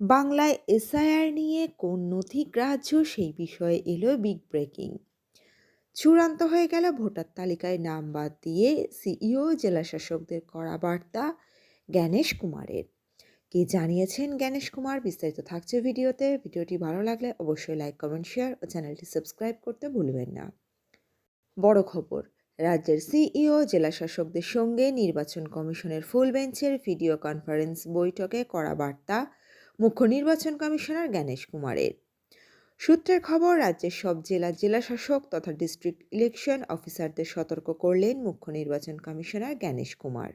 বাংলায় এসআইআর নিয়ে কোন নথি গ্রাহ্য সেই বিষয়ে এলো বিগ ব্রেকিং। চূড়ান্ত হয়ে গেল ভোটার তালিকায় নাম বাদ দিয়ে সিইও জেলাশাসকদের করা বার্তা জ্ঞানেশ কুমারের। কি জানিয়েছেন জ্ঞানেশ কুমার, বিস্তারিত থাকছে ভিডিওতে। ভিডিওটি ভালো লাগলে অবশ্যই লাইক, কমেন্ট, শেয়ার ও চ্যানেলটি সাবস্ক্রাইব করতে ভুলবেন না। বড় খবর, রাজ্যের সিইও জেলাশাসকদের সঙ্গে নির্বাচন কমিশনের ফুল বেঞ্চের ভিডিও কনফারেন্স বৈঠকে করা বার্তা মুখ্য নির্বাচন কমিশনার জ্ঞানেশ কুমারের। সূত্রের খবর, রাজ্যের সব জেলাশাসক তথা ডিস্ট্রিক্ট ইলেকশন অফিসারদের সতর্ক করলেন মুখ্য নির্বাচন কমিশনার জ্ঞানেশ কুমার।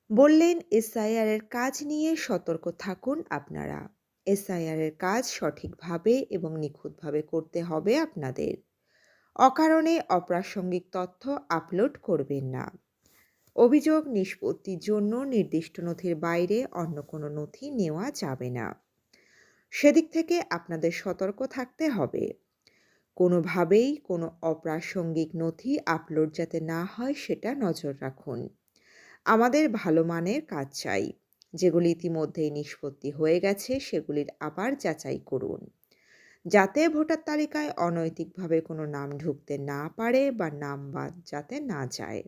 বললেন, এসআইআর এর কাজ নিয়ে সতর্ক থাকুন আপনারা। এসআইআর এর কাজ সঠিকভাবে এবং নিখুঁতভাবে করতে হবে আপনাদের। অকারণে অপ্রাসঙ্গিক তথ্য আপলোড করবেন না। অভিযোগ নিষ্পত্তির জন্য নির্দিষ্ট নথির বাইরে অন্য কোনো নথি নেওয়া যাবে না। সেদিক থেকে আপনাদের সতর্ক থাকতে হবে। কোনোভাবেই কোনো অপ্রাসঙ্গিক নথি আপলোড যাতে না হয় সেটা নজর রাখুন। আমাদের ভালো মানের কাজ চাই। যেগুলি ইতিমধ্যেই নিষ্পত্তি হয়ে গেছে সেগুলির আবার যাচাই করুন, যাতে ভোটার তালিকায় অনৈতিকভাবে কোনো নাম ঢুকতে না পারে বা নাম বাদ যাতে না যায়।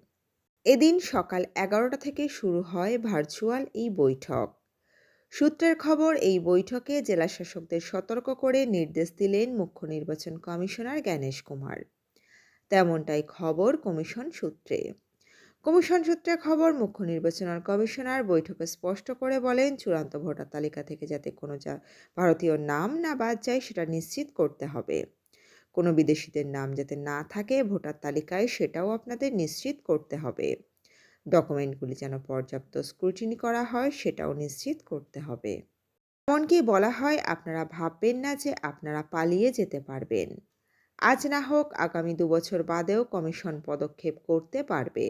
এদিন সকাল 11টা থেকে শুরু হয় ভার্চুয়াল এই বৈঠক। সূত্রের খবর, এই বৈঠকে জেলাশাসকদের সতর্ক করে নির্দেশ দিলেন মুখ্য নির্বাচন কমিশনার জ্ঞানেশ কুমার। তেমনটাই খবর কমিশন সূত্রে। খবর, মুখ্য নির্বাচন কমিশনার বৈঠকে স্পষ্ট করে বলেন, চূড়ান্ত ভোটার তালিকা থেকে যাতে কোনো ভারতীয় নাম না বাদ যায় সেটা নিশ্চিত করতে হবে। কোনো বিদেশিদের নাম যাতে না থাকে ভোটার তালিকায় সেটাও আপনাদের নিশ্চিত করতে হবে। ডকুমেন্টগুলি যেন পর্যাপ্ত স্ক্রুটিনি করা হয় সেটাও নিশ্চিত করতে হবে। এমনকি বলা হয়, আপনারা ভাববেন না যে আপনারা পালিয়ে যেতে পারবেন। আজ না হোক আগামী 2 বছর বাদেও কমিশন পদক্ষেপ করতে পারবে।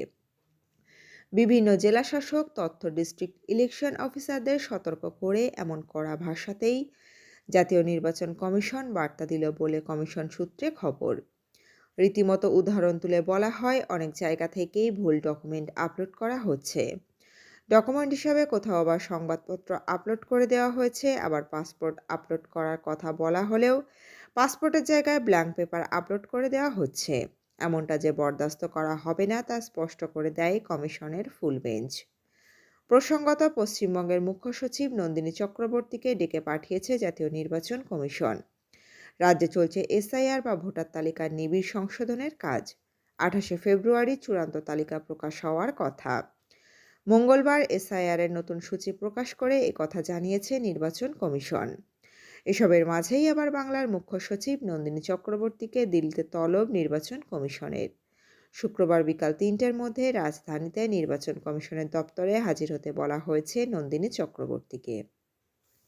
বিভিন্ন জেলাশাসক তথ্য ডিস্ট্রিক্ট ইলেকশন অফিসারদের সতর্ক করে এমন কড়া ভাষাতেই জাতীয় নির্বাচন কমিশন বার্তা দিল বলে কমিশন সূত্রে খবর। রীতিমতো উদাহরণ তুলে বলা হয়, অনেক জায়গা থেকেই ভুল ডকুমেন্ট আপলোড করা হচ্ছে। ডকুমেন্ট হিসাবে কোথাও আবার সংবাদপত্র আপলোড করে দেওয়া হয়েছে, আবার পাসপোর্ট আপলোড করার কথা বলা হলেও পাসপোর্টের জায়গায় ব্ল্যাঙ্ক পেপার আপলোড করে দেওয়া হচ্ছে। এমনটা যে বরদাস্ত করা হবে না তা স্পষ্ট করে দেয় কমিশনের ফুল বেঞ্চ। প্রসঙ্গত, পশ্চিমবঙ্গের মুখ্য সচিব নন্দিনী চক্রবর্তীকে ডেকে পাঠিয়েছে জাতীয় নির্বাচন কমিশন। রাজ্যে চলছে এসআইআর বা ভোটার তালিকার নিবিড় সংশোধনের কাজ। 28শে ফেব্রুয়ারি চূড়ান্ত তালিকা প্রকাশ হওয়ার কথা। মঙ্গলবার এসআইআর এর নতুন সূচি প্রকাশ করে একথা জানিয়েছে নির্বাচন কমিশন। এসবের মাঝেই আবার বাংলার মুখ্য সচিব নন্দিনী চক্রবর্তীকে দিল্লিতে তলব নির্বাচন কমিশনের। শুক্রবার বিকাল 3টের মধ্যে রাজধানীতে নির্বাচন কমিশনের দপ্তরে হাজির হতে বলা হয়েছে নন্দিনী চক্রবর্তীকে।